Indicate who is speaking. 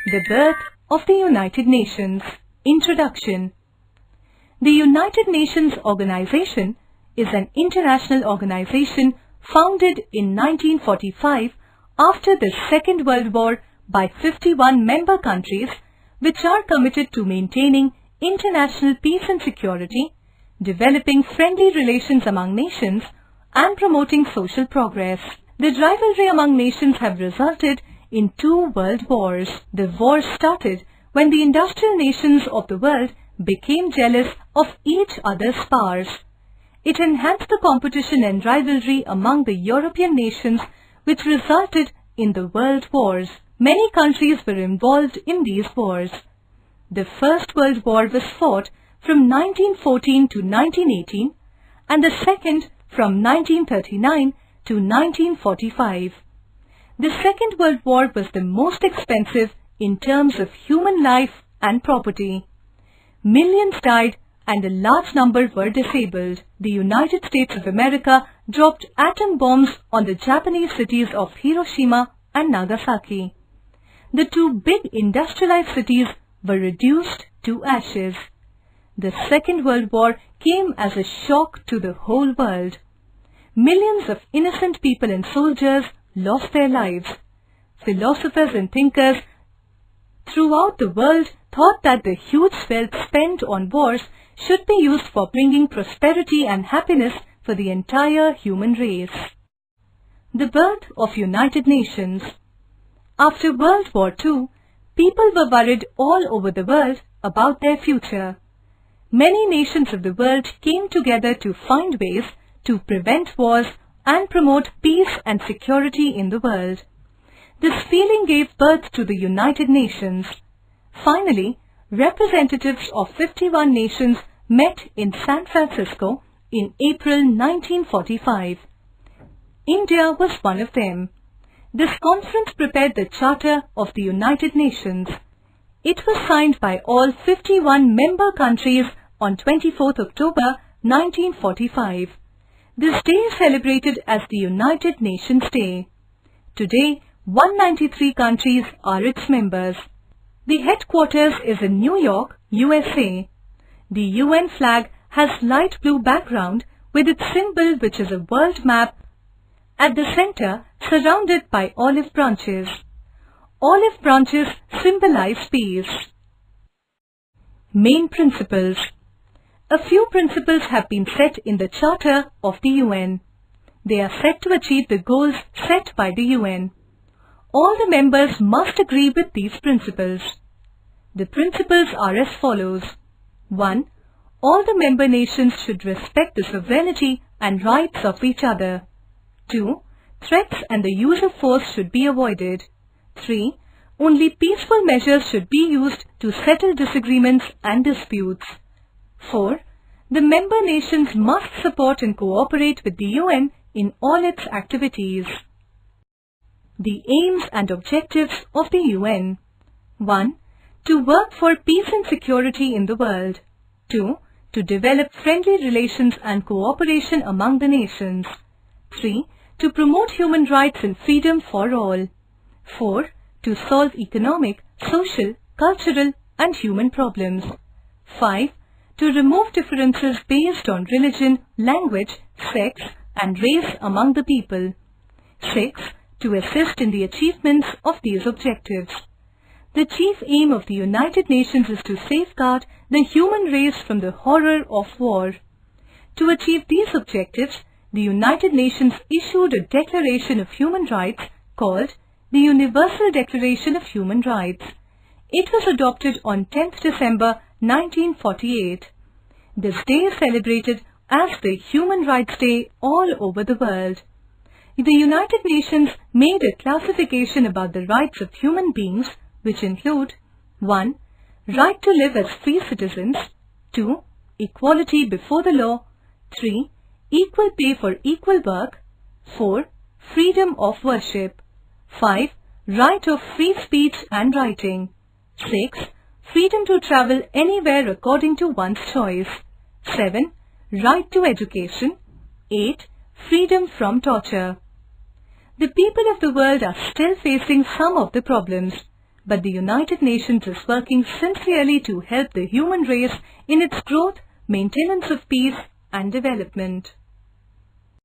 Speaker 1: The birth of the United Nations. Introduction. The United Nations Organization is an international organization founded in 1945 after the Second World War by 51 member countries which are committed to maintaining international peace and security, developing friendly relations among nations, and promoting social progress. The rivalry among nations have resulted in 2 world wars. The war started when the industrial nations of the world became jealous of each other's powers. It enhanced the competition and rivalry among the European nations, which resulted in the world wars. Many countries were involved in these wars. The First World War was fought from 1914 to 1918 and the second from 1939 to 1945. The Second World War was the most expensive in terms of human life and property. Millions died and a large number were disabled. The United States of America dropped atom bombs on the Japanese cities of Hiroshima and Nagasaki. The 2 big industrialized cities were reduced to ashes. The Second World War came as a shock to the whole world. Millions of innocent people and soldiers lost their lives. Philosophers and thinkers throughout the world thought that the huge wealth spent on wars should be used for bringing prosperity and happiness for the entire human race. The birth of United Nations. After World War II, people were worried all over the world about their future. Many nations of the world came together to find ways to prevent wars and promote peace and security in the world. This feeling gave birth to the United Nations. Finally, representatives of 51 nations met in San Francisco in April 1945. India was one of them. This conference prepared the Charter of the United Nations. It was signed by all 51 member countries on 24th October 1945. This day is celebrated as the United Nations Day. Today, 193 countries are its members. The headquarters is in New York, USA. The UN flag has light blue background with its symbol, which is a world map, at the center surrounded by olive branches. Olive branches symbolize peace. Main principles. A few principles have been set in the Charter of the UN. They are set to achieve the goals set by the UN. All the members must agree with these principles. The principles are as follows. 1. All the member nations should respect the sovereignty and rights of each other. 2. Threats and the use of force should be avoided. 3. Only peaceful measures should be used to settle disagreements and disputes. 4. The member nations must support and cooperate with the UN in all its activities. The aims and objectives of the UN. 1. To work for peace and security in the world. 2. To develop friendly relations and cooperation among the nations. 3. To promote human rights and freedom for all. 4. To solve economic, social, cultural and human problems. 5. To remove differences based on religion, language, sex and race among the people. 6. To assist in the achievements of these objectives. The chief aim of the United Nations is to safeguard the human race from the horror of war. To achieve these objectives, the United Nations issued a Declaration of Human Rights called the Universal Declaration of Human Rights. It was adopted on 10th December 1948. This day is celebrated as the Human Rights Day all over the world. The United Nations made a classification about the rights of human beings, which include 1. Right to live as free citizens. 2. Equality before the law. 3. Equal pay for equal work. 4. Freedom of worship. 5. Right of free speech and writing. 6. Freedom to travel anywhere according to one's choice. 7. Right to education. 8. Freedom from torture. The people of the world are still facing some of the problems. but the United Nations is working sincerely to help the human race in its growth, maintenance of peace and development.